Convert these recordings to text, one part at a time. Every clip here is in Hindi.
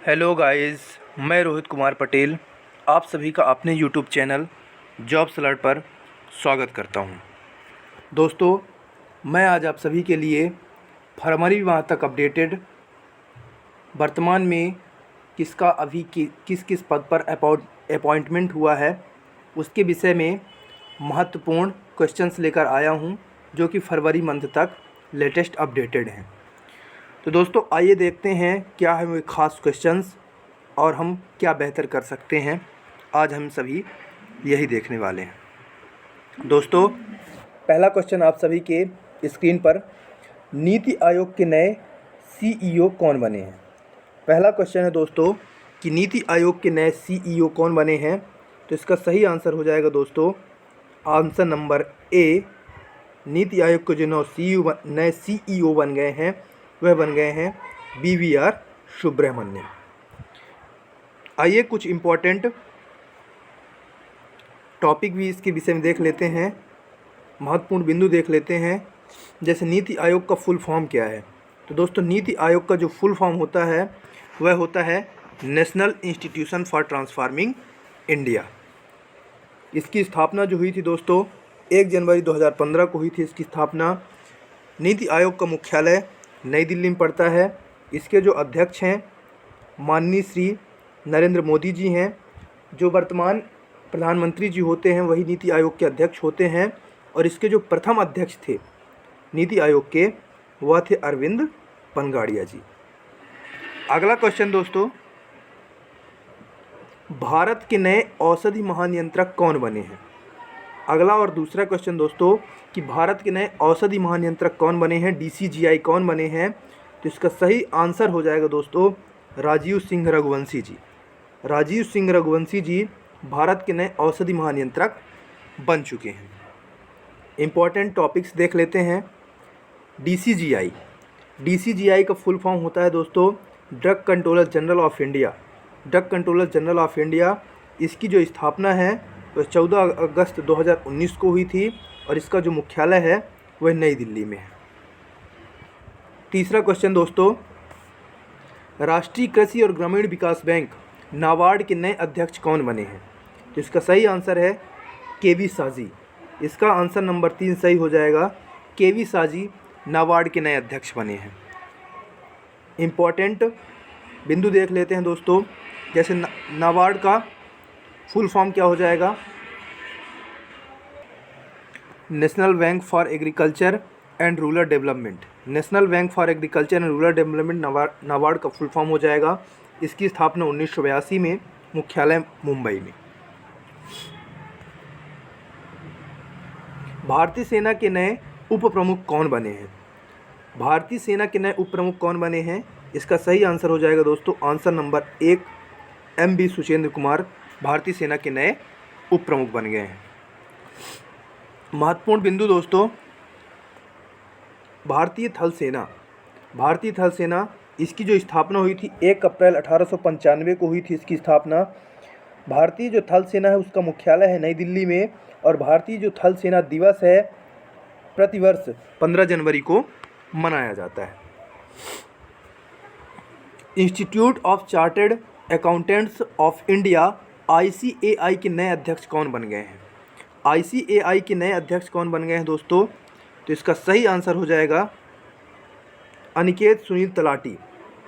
हेलो गाइस, मैं रोहित कुमार पटेल आप सभी का अपने यूट्यूब चैनल जॉब्स अलर्ट पर स्वागत करता हूं। दोस्तों, मैं आज आप सभी के लिए फरवरी माह तक अपडेटेड वर्तमान में किसका अभी किस किस पद पर अपॉइंटमेंट हुआ है उसके विषय में महत्वपूर्ण क्वेश्चंस लेकर आया हूं, जो कि फरवरी मंथ तक लेटेस्ट अपडेटेड हैं। तो दोस्तों, आइए देखते हैं क्या है वो ख़ास क्वेश्चंस और हम क्या बेहतर कर सकते हैं। आज हम सभी यही देखने वाले हैं। दोस्तों, पहला क्वेश्चन आप सभी के स्क्रीन पर, नीति आयोग के नए सीईओ कौन बने हैं। पहला क्वेश्चन है दोस्तों कि नीति आयोग के नए सीईओ कौन बने हैं। तो इसका सही आंसर हो जाएगा दोस्तों answer number A. NITI Aayog के जो नए सीईओ बन गए हैं वह बन गए हैं BVR सुब्रमण्यम। आइए कुछ इम्पोर्टेंट टॉपिक भी इसके विषय में देख लेते हैं, महत्वपूर्ण बिंदु देख लेते हैं। जैसे नीति आयोग का फुल फॉर्म क्या है। तो दोस्तों, नीति आयोग का जो फुल फॉर्म होता है वह होता है national institution for transforming India. इसकी स्थापना जो हुई थी दोस्तों 1 जनवरी 2015 को हुई थी इसकी स्थापना। नीति आयोग का मुख्यालय नई दिल्ली में पड़ता है। इसके जो अध्यक्ष हैं माननीय श्री नरेंद्र मोदी जी हैं। जो वर्तमान प्रधानमंत्री जी होते हैं वही नीति आयोग के अध्यक्ष होते हैं। और इसके जो प्रथम अध्यक्ष थे नीति आयोग के वह थे अरविंद पनगाड़िया जी। अगला क्वेश्चन दोस्तों, भारत के नए औषधि महानियंत्रक कौन बने हैं। अगला और दूसरा क्वेश्चन दोस्तों कि भारत के नए औषधि महानियंत्रक कौन बने हैं, DCGI कौन बने हैं। तो इसका सही आंसर हो जाएगा दोस्तों राजीव सिंह रघुवंशी जी। राजीव सिंह रघुवंशी जी भारत के नए औषधि महानियंत्रक बन चुके हैं। इम्पॉर्टेंट टॉपिक्स देख लेते हैं। DCGI का फुल फॉर्म होता है दोस्तों drug controller general of India. Drug controller general of India, इसकी जो स्थापना है वह 14 अगस्त 2019 को हुई थी और इसका जो मुख्यालय है वह नई दिल्ली में है। तीसरा क्वेश्चन दोस्तों, राष्ट्रीय कृषि और ग्रामीण विकास बैंक नाबार्ड के नए अध्यक्ष कौन बने हैं। तो इसका सही आंसर है KV शाह जी। इसका आंसर नंबर 3 सही हो जाएगा। KV शाह जी नाबार्ड के नए अध्यक्ष बने हैं। इम्पॉर्टेंट बिंदु देख लेते हैं दोस्तों। जैसे नाबार्ड का फुल फॉर्म क्या हो जाएगा, national bank for agriculture and rural development. National bank for agriculture and rural development NABARD का फुल फॉर्म हो जाएगा। इसकी स्थापना 1982 में, मुख्यालय मुंबई में। भारतीय सेना के नए उप प्रमुख कौन बने हैं। भारतीय सेना के नए उप प्रमुख कौन बने हैं। इसका सही आंसर हो जाएगा दोस्तों answer number 1 MV Suchendra Kumar भारतीय सेना के नए उप प्रमुख बन गए हैं। महत्वपूर्ण बिंदु दोस्तों, भारतीय थल सेना इसकी जो स्थापना हुई थी 1 अप्रैल 1895 को हुई थी इसकी स्थापना। भारतीय जो थल सेना है उसका मुख्यालय है नई दिल्ली में और भारतीय जो थल सेना दिवस है प्रतिवर्ष 15 जनवरी को मनाया जाता है। Institute of chartered accountants of India ICAI के नए अध्यक्ष कौन बन गए हैं। ICAI के नए अध्यक्ष कौन बन गए हैं दोस्तों। तो इसका सही आंसर हो जाएगा अनिकेत सुनील तलाटी।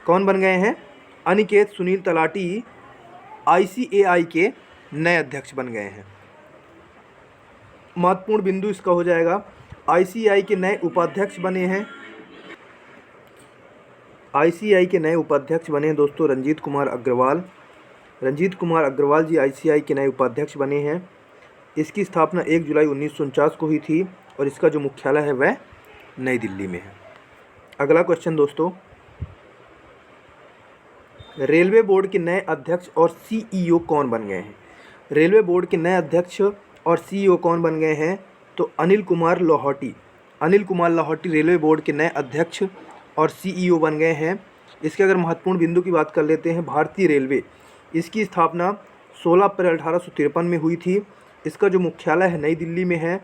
कौन बन गए हैं, अनिकेत सुनील तलाटी ICAI के नए अध्यक्ष बन गए हैं। महत्वपूर्ण बिंदु इसका हो जाएगा ICAI के नए उपाध्यक्ष बने हैं। ICAI के नए उपाध्यक्ष बने हैं दोस्तों रंजीत कुमार अग्रवाल। रंजीत कुमार अग्रवाल जी ICAI के नए उपाध्यक्ष बने हैं। इसकी स्थापना 1 जुलाई 1949 को हुई थी और इसका जो मुख्यालय है वह नई दिल्ली में है। अगला क्वेश्चन दोस्तों, रेलवे बोर्ड के नए अध्यक्ष और CEO कौन बन गए हैं। रेलवे बोर्ड के नए अध्यक्ष और CEO कौन बन गए हैं। तो अनिल कुमार लाहौटी रेलवे बोर्ड के नए अध्यक्ष और CEO बन गए हैं। इसके अगर महत्वपूर्ण बिंदु की बात कर लेते हैं, भारतीय रेलवे, इसकी स्थापना 16 अप्रैल 1853 में हुई थी। इसका जो मुख्यालय है नई दिल्ली में है।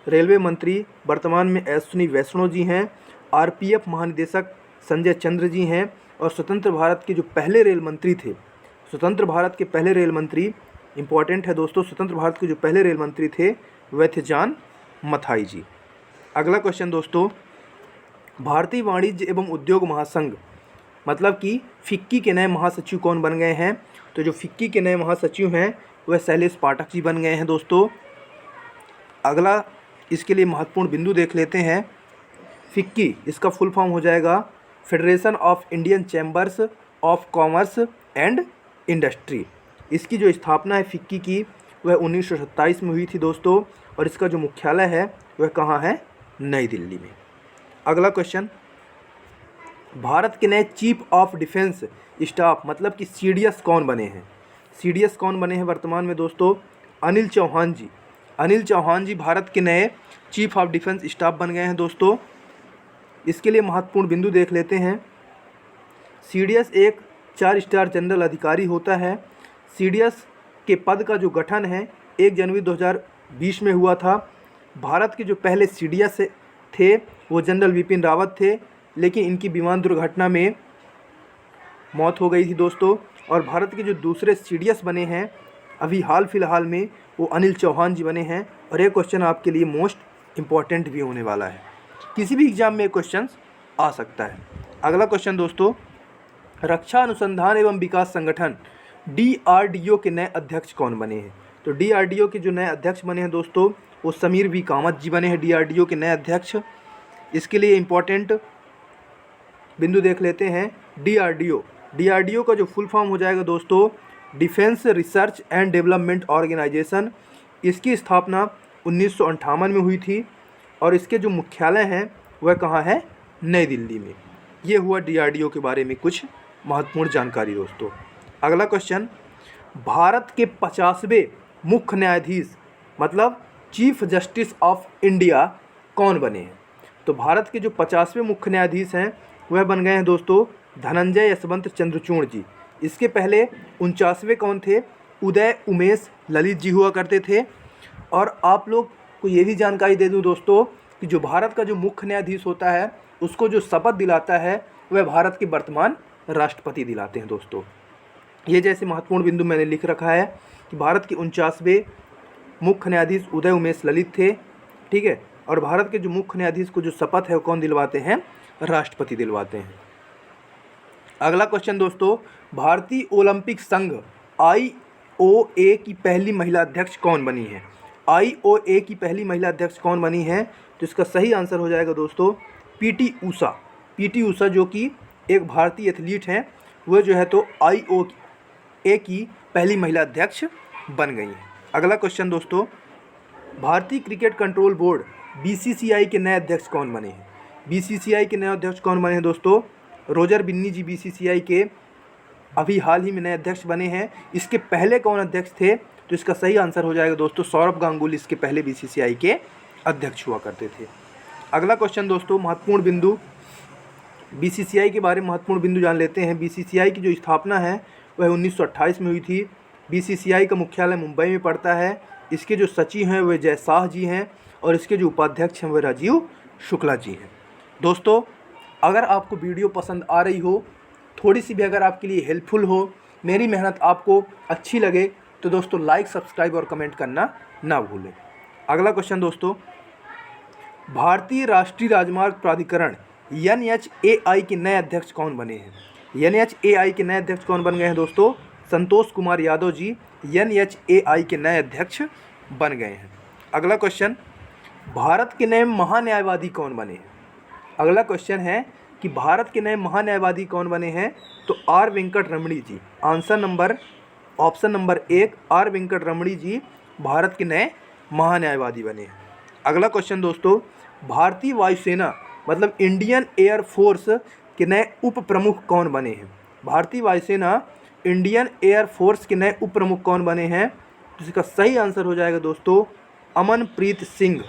रेलवे मंत्री वर्तमान में अश्विनी वैष्णव जी हैं। RPF महानिदेशक संजय चंद्र जी हैं और स्वतंत्र भारत के जो पहले रेल मंत्री थे, स्वतंत्र भारत के पहले रेल मंत्री, इंपॉर्टेंट है दोस्तों, स्वतंत्र भारत के जो पहले रेल मंत्री थे वह थे जॉन मथाई जी। अगला क्वेश्चन दोस्तों, भारतीय वाणिज्य एवं उद्योग महासंघ मतलब कि फिक्की के नए महासचिव कौन बन गए हैं? तो जो फिक्की के नए महासचिव हैं वह शैलेश पाठक जी बन गए हैं दोस्तों। अगला इसके लिए महत्वपूर्ण बिंदु देख लेते हैं। फिक्की इसका फुल फॉर्म हो जाएगा federation of Indian chambers of commerce and industry. इसकी जो स्थापना है फिक्की की वह 1927 में हुई थी दोस्तों, और इसका जो मुख्यालय है वह कहाँ है? नई दिल्ली में। अगला क्वेश्चन, भारत के नए चीफ ऑफ डिफेंस स्टाफ मतलब कि सीडीएस कौन बने हैं? सीडीएस कौन बने हैं वर्तमान में दोस्तों? अनिल चौहान जी। अनिल चौहान जी भारत के नए चीफ ऑफ डिफेंस स्टाफ बन गए हैं दोस्तों। इसके लिए महत्वपूर्ण बिंदु देख लेते हैं। सीडीएस एक 4 स्टार जनरल अधिकारी होता है। सीडीएस के पद का जो गठन है 1 जनवरी 2020 में हुआ था। भारत के जो पहले सीडीएस थे वो जनरल विपिन रावत थे, लेकिन इनकी विमान दुर्घटना में मौत हो गई थी दोस्तों। और भारत के जो दूसरे सीडीएस बने हैं अभी हाल फिलहाल में वो अनिल चौहान जी बने हैं। और ये क्वेश्चन आपके लिए मोस्ट इम्पॉर्टेंट भी होने वाला है, किसी भी एग्जाम में क्वेश्चन आ सकता है। अगला क्वेश्चन दोस्तों, रक्षा अनुसंधान एवं विकास संगठन डीआरडीओ के नए अध्यक्ष कौन बने हैं? तो डीआरडीओ के जो नए अध्यक्ष बने हैं दोस्तों वो समीर वी कामत जी बने हैं डीआरडीओ के नए अध्यक्ष। इसके लिए इम्पोर्टेंट बिंदु देख लेते हैं। डीआरडीओ का जो फुल फॉर्म हो जाएगा दोस्तों defence research and development organisation. इसकी स्थापना 1958 में हुई थी और इसके जो मुख्यालय हैं वह कहाँ है? नई दिल्ली में। ये हुआ डीआरडीओ के बारे में कुछ महत्वपूर्ण जानकारी दोस्तों। अगला क्वेश्चन, भारत के 50वें मुख्य न्यायाधीश मतलब चीफ जस्टिस ऑफ इंडिया कौन बने हैं? तो भारत के जो 50वें मुख्य न्यायाधीश हैं वह बन गए हैं दोस्तों धनंजय यशवंत चंद्रचूड़ जी। इसके पहले 49वें कौन थे? उदय उमेश ललित जी हुआ करते थे। और आप लोग को ये भी जानकारी दे दूं दोस्तों कि जो भारत का जो मुख्य न्यायाधीश होता है उसको जो शपथ दिलाता है वह भारत के वर्तमान राष्ट्रपति दिलाते हैं दोस्तों। ये जैसे महत्वपूर्ण बिंदु मैंने लिख रखा है कि भारत के 49वें मुख्य न्यायाधीश उदय उमेश ललित थे, ठीक है। और भारत के जो मुख्य न्यायाधीश को जो शपथ है वो कौन दिलवाते हैं? राष्ट्रपति दिलवाते हैं। अगला क्वेश्चन दोस्तों, भारतीय ओलंपिक संघ IOA की पहली महिला अध्यक्ष कौन बनी है? IOA की पहली महिला अध्यक्ष कौन बनी है? तो इसका सही आंसर हो जाएगा दोस्तों पीटी ऊषा। पीटी ऊषा जो कि एक भारतीय एथलीट हैं वह जो है तो IOA की पहली महिला अध्यक्ष बन गई हैं। अगला क्वेश्चन दोस्तों, भारतीय क्रिकेट कंट्रोल बोर्ड BCCI के नए अध्यक्ष कौन बने हैं? BCCI के नए अध्यक्ष कौन बने हैं दोस्तों? रोजर बिन्नी जी BCCI के अभी हाल ही में नए अध्यक्ष बने हैं। इसके पहले कौन अध्यक्ष थे? तो इसका सही आंसर हो जाएगा दोस्तों सौरभ गांगुली इसके पहले BCCI के अध्यक्ष हुआ करते थे। अगला क्वेश्चन दोस्तों, महत्वपूर्ण बिंदु BCCI के बारे में महत्वपूर्ण बिंदु जान लेते हैं। BCCI की जो स्थापना है वह 1928 में हुई थी। BCCI का मुख्यालय मुंबई में पड़ता है। इसके जो सचिव हैं वह जय शाह जी हैं और इसके जो उपाध्यक्ष हैं वह राजीव शुक्ला जी हैं। दोस्तों अगर आपको वीडियो पसंद आ रही हो, थोड़ी सी भी अगर आपके लिए हेल्पफुल हो, मेरी मेहनत आपको अच्छी लगे तो दोस्तों लाइक, सब्सक्राइब और कमेंट करना ना भूलें। अगला क्वेश्चन दोस्तों, भारतीय राष्ट्रीय राजमार्ग प्राधिकरण NHAI के नए अध्यक्ष कौन बने हैं? NHAI के नए अध्यक्ष कौन बन गए हैं दोस्तों? संतोष कुमार यादव जी NHAI के नए अध्यक्ष बन गए हैं। अगला क्वेश्चन, भारत के नए महान्यायवादी कौन बने हैं? अगला क्वेश्चन है कि भारत के नए महान्यायवादी कौन बने हैं? तो are Venkat Ramani ji. Option number 1 are Venkat रमणी जी भारत के नए महान्यायवादी बने हैं। अगला क्वेश्चन दोस्तों, भारतीय वायुसेना मतलब इंडियन एयर फोर्स के नए उप प्रमुख कौन बने हैं? भारतीय वायुसेना इंडियन एयर फोर्स के नए उप प्रमुख कौन बने हैं? तो इसका सही आंसर हो जाएगा दोस्तों अमनप्रीत सिंह।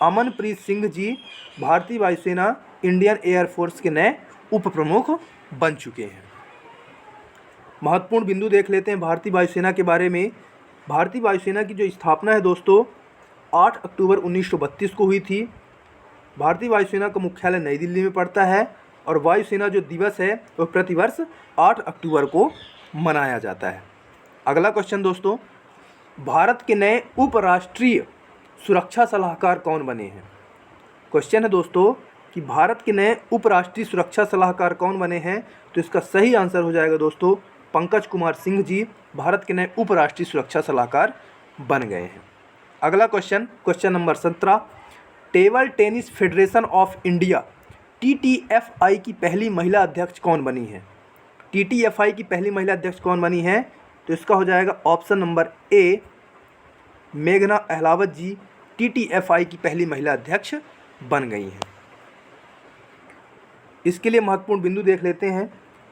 अमनप्रीत सिंह जी भारतीय वायुसेना इंडियन एयर फोर्स के नए उप प्रमुख बन चुके हैं। महत्वपूर्ण बिंदु देख लेते हैं भारतीय वायुसेना के बारे में। भारतीय वायुसेना की जो स्थापना है दोस्तों 8 अक्टूबर 1932 को हुई थी। भारतीय वायुसेना का मुख्यालय नई दिल्ली में पड़ता है और वायुसेना जो दिवस है वो प्रतिवर्ष 8 अक्टूबर को मनाया जाता है। अगला क्वेश्चन दोस्तों, भारत के नए उपराष्ट्रीय सुरक्षा सलाहकार कौन बने हैं? क्वेश्चन है दोस्तों कि भारत के नए उपराष्ट्रीय सुरक्षा सलाहकार कौन बने हैं? तो इसका सही आंसर हो जाएगा दोस्तों पंकज कुमार सिंह जी भारत के नए उपराष्ट्रीय सुरक्षा सलाहकार बन गए हैं। अगला question, question number 17, table tennis federation of India TTFI की पहली महिला अध्यक्ष कौन बनी है? TTFI की पहली महिला अध्यक्ष कौन बनी है? तो इसका हो जाएगा ऑप्शन नंबर ए, मेघना अहलावत जी TTFI की पहली महिला अध्यक्ष बन गई हैं। इसके लिए महत्वपूर्ण बिंदु देख लेते हैं।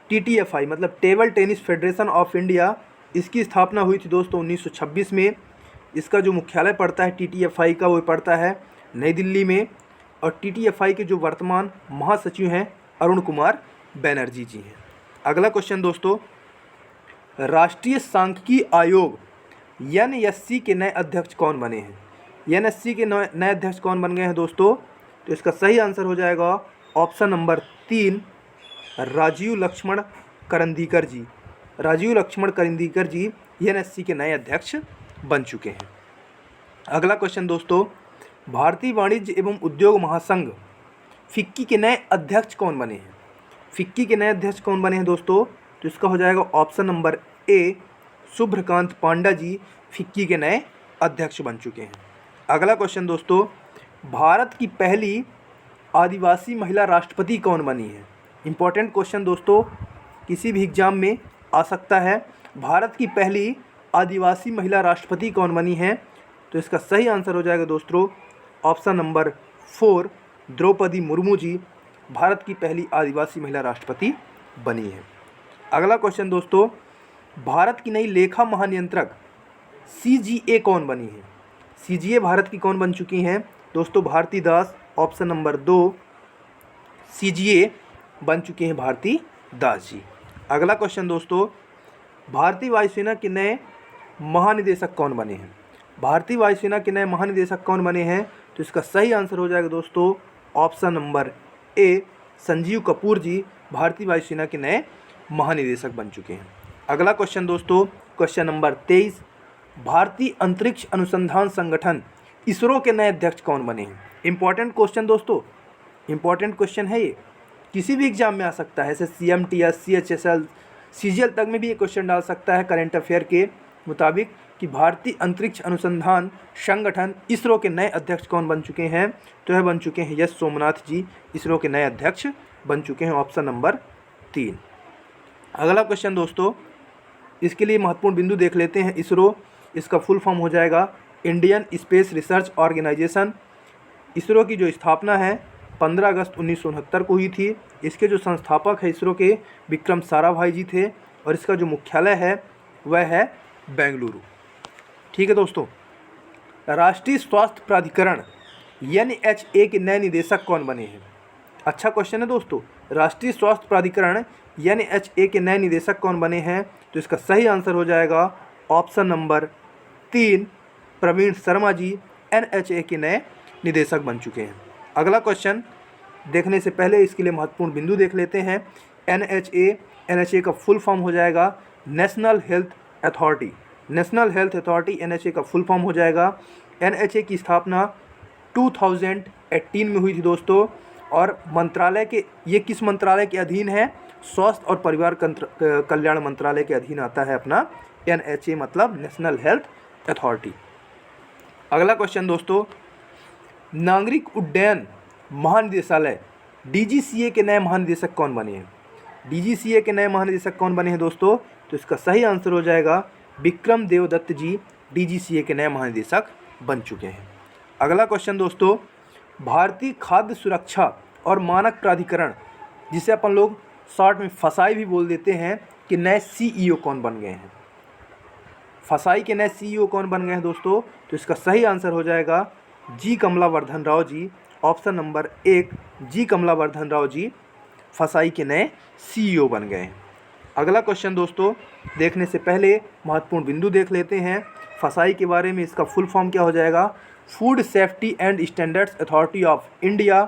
TTFI मतलब table tennis federation of India, इसकी स्थापना हुई थी दोस्तों 1926 में। इसका जो मुख्यालय पड़ता है TTFI का वो पड़ता है नई दिल्ली में, और TTFI के जो वर्तमान महासचिव हैं अरुण कुमार बैनर्जी जी हैं। अगला क्वेश्चन दोस्तों, राष्ट्रीय सांख्यिकी आयोग NSC के नए अध्यक्ष कौन बने हैं? NSC के नए अध्यक्ष कौन बन गए हैं दोस्तों? तो इसका सही आंसर हो जाएगा ऑप्शन नंबर 3, राजीव लक्ष्मण करंदीकर जी। राजीव लक्ष्मण करंदीकर जी NSC के नए अध्यक्ष बन चुके हैं। अगला क्वेश्चन दोस्तों, भारतीय वाणिज्य एवं उद्योग महासंघ फिक्की के नए अध्यक्ष कौन बने हैं? फिक्की के नए अध्यक्ष कौन बने हैं दोस्तों? तो इसका हो जाएगा option number A, Shubhrakant Panda ji FICCI के नए अध्यक्ष बन चुके हैं। अगला क्वेश्चन दोस्तों, भारत की पहली आदिवासी महिला राष्ट्रपति कौन बनी है? इंपॉर्टेंट क्वेश्चन दोस्तों, किसी भी एग्जाम में आ सकता है। भारत की पहली आदिवासी महिला राष्ट्रपति कौन बनी है? तो इसका सही आंसर हो जाएगा दोस्तों ऑप्शन नंबर 4, द्रौपदी मुर्मू जी भारत की पहली आदिवासी महिला राष्ट्रपति बनी है। अगला क्वेश्चन दोस्तों, भारत की नई लेखा महानियंत्रक CGA कौन बनी है? CGA भारत की कौन बन चुकी हैं? दोस्तों भारती दास, ऑप्शन नंबर 2, CGA बन चुके हैं भारती दास जी। अगला क्वेश्चन दोस्तों, भारतीय वायुसेना के नए महानिदेशक कौन बने हैं? भारतीय वायुसेना के नए महानिदेशक कौन बने हैं? तो इसका सही आंसर हो जाएगा दोस्तों option number A, Sanjeev Kapoor ji भारतीय वायुसेना के नए महानिदेशक बन चुके हैं। अगला क्वेश्चन दोस्तों, क्वेश्चन नंबर 23, भारतीय अंतरिक्ष अनुसंधान संगठन इसरो के नए अध्यक्ष कौन बने हैं? इंपॉर्टेंट क्वेश्चन दोस्तों, इंपॉर्टेंट क्वेश्चन है ये, किसी भी एग्जाम में आ सकता है। ऐसे CMTS, CHSL, CGL तक में भी ये क्वेश्चन डाल सकता है करंट अफेयर के मुताबिक कि भारतीय अंतरिक्ष अनुसंधान संगठन इसरो के नए अध्यक्ष कौन बन चुके हैं? तो यह बन चुके हैं यश सोमनाथ जी इसरो के नए अध्यक्ष बन चुके हैं, ऑप्शन नंबर 3। अगला क्वेश्चन दोस्तों, इसके लिए महत्वपूर्ण बिंदु देख लेते हैं। इसरो, इसका फुल फॉर्म हो जाएगा Indian space research organisation. ISRO की जो स्थापना है 15 अगस्त 1969 को हुई थी। इसके जो संस्थापक है इसरो के विक्रम साराभाई जी थे, और इसका जो मुख्यालय है वह है बेंगलुरु। ठीक है दोस्तों, राष्ट्रीय स्वास्थ्य प्राधिकरण NHA के नए निदेशक कौन बने हैं? अच्छा क्वेश्चन है दोस्तों, राष्ट्रीय स्वास्थ्य प्राधिकरण NHA के नए निदेशक कौन बने हैं? तो इसका सही आंसर हो जाएगा option number 3, Praveen Sharma ji NHA के नए निदेशक बन चुके हैं। अगला क्वेश्चन देखने से पहले इसके लिए महत्वपूर्ण बिंदु देख लेते हैं। NHA का फुल फॉर्म हो जाएगा national health authority. National health authority NHA का फुल फॉर्म हो जाएगा। NHA की स्थापना 2018 में हुई थी दोस्तों, और मंत्रालय के, ये किस मंत्रालय के अधीन है? स्वास्थ्य और परिवार कल्याण मंत्रालय के अधीन आता है अपना NHA, मतलब नेशनल हेल्थ अथॉरिटी। अगला क्वेश्चन दोस्तों, नागरिक उड्डयन महानिदेशालय DGCA के नए महानिदेशक कौन बने हैं? DGCA के नए महानिदेशक कौन बने हैं दोस्तों? तो इसका सही आंसर हो जाएगा विक्रम देवदत्त जी DGCA के नए महानिदेशक बन चुके हैं। अगला क्वेश्चन दोस्तों, भारतीय खाद्य सुरक्षा और मानक प्राधिकरण, जिसे अपन लोग शॉर्ट में फसाई भी बोल देते हैं, कि नए CEO कौन बन गए हैं? फसाई के नए CEO कौन बन गए हैं दोस्तों? तो इसका सही आंसर हो जाएगा जी कमलावर्धन राव जी, ऑप्शन नंबर 1, जी कमलावर्धन राव जी फसाई के नए CEO बन गए हैं। अगला क्वेश्चन दोस्तों देखने से पहले महत्वपूर्ण बिंदु देख लेते हैं फसाई के बारे में। इसका फुल फॉर्म क्या हो जाएगा? Food safety and standards authority of India.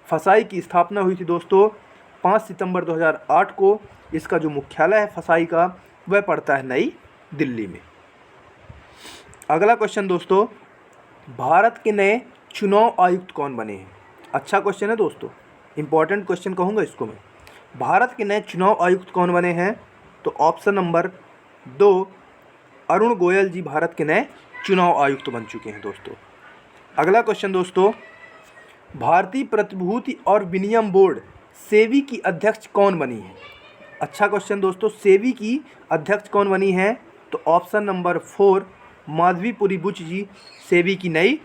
फसाई की स्थापना हुई थी दोस्तों 5 सितंबर 2008 को। इसका जो मुख्यालय है फसाई का वह पड़ता है नई दिल्ली में। अगला क्वेश्चन दोस्तों, भारत के नए चुनाव आयुक्त कौन बने हैं? अच्छा क्वेश्चन है दोस्तों, इंपॉर्टेंट क्वेश्चन कहूँगा इसको मैं। भारत के नए चुनाव आयुक्त कौन बने हैं? तो ऑप्शन नंबर 2 अरुण गोयल जी भारत के नए चुनाव आयुक्त बन चुके हैं दोस्तों। अगला क्वेश्चन दोस्तों, भारतीय प्रतिभूति और विनिमय बोर्ड सेबी की अध्यक्ष कौन बनी है? अच्छा क्वेश्चन दोस्तों, सेबी की अध्यक्ष कौन बनी है? तो ऑप्शन नंबर 4 माधवीपुरी बुच जी सेबी की नई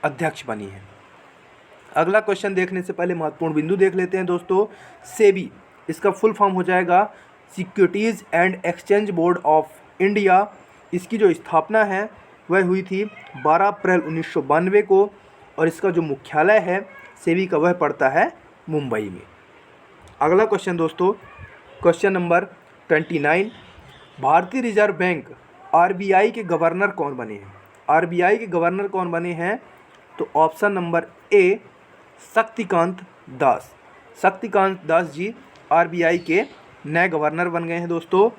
अध्यक्ष बनी है। अगला क्वेश्चन देखने से पहले महत्वपूर्ण बिंदु देख लेते हैं दोस्तों। सेबी, इसका फुल फॉर्म हो जाएगा securities and exchange board of India. इसकी जो स्थापना है वह हुई थी 12 अप्रैल 1992 को और इसका जो मुख्यालय है सेबी का वह पड़ता है मुंबई में। अगला क्वेश्चन दोस्तों, क्वेश्चन नंबर 29, भारतीय रिजर्व बैंक आरबीआई के गवर्नर कौन बने हैं? आरबीआई के गवर्नर कौन बने हैं? तो option number A Shaktikanta Das. Shaktikanta Das ji RBI के नए गवर्नर बन गए हैं दोस्तों।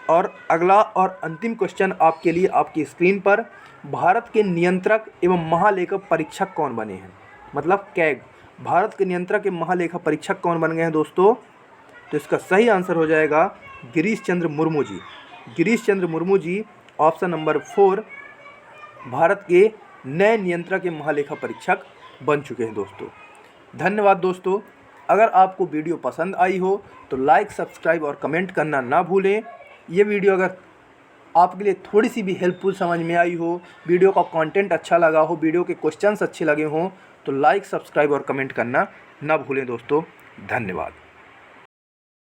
और अगला और अंतिम क्वेश्चन आपके लिए आपकी स्क्रीन पर, भारत के नियंत्रक एवं महालेखा परीक्षक कौन बने हैं? मतलब कैग, भारत के नियंत्रक एवं महालेखा परीक्षक कौन बन गए हैं दोस्तों? तो इसका सही आंसर हो जाएगा गिरीश चंद्र मुर्मू जी। गिरीश चंद्र मुर्मू जी ऑप्शन नंबर 4 भारत के नए नियंत्रक एवं महालेखा परीक्षक बन चुके हैं दोस्तों। धन्यवाद दोस्तों। अगर आपको वीडियो पसंद आई हो तो लाइक, सब्सक्राइब और कमेंट करना ना भूलें। ये वीडियो अगर आपके लिए थोड़ी सी भी हेल्पफुल समझ में आई हो, वीडियो का कंटेंट अच्छा लगा हो, वीडियो के क्वेश्चंस अच्छे लगे हों तो लाइक, सब्सक्राइब और कमेंट करना ना भूलें दोस्तों। धन्यवाद।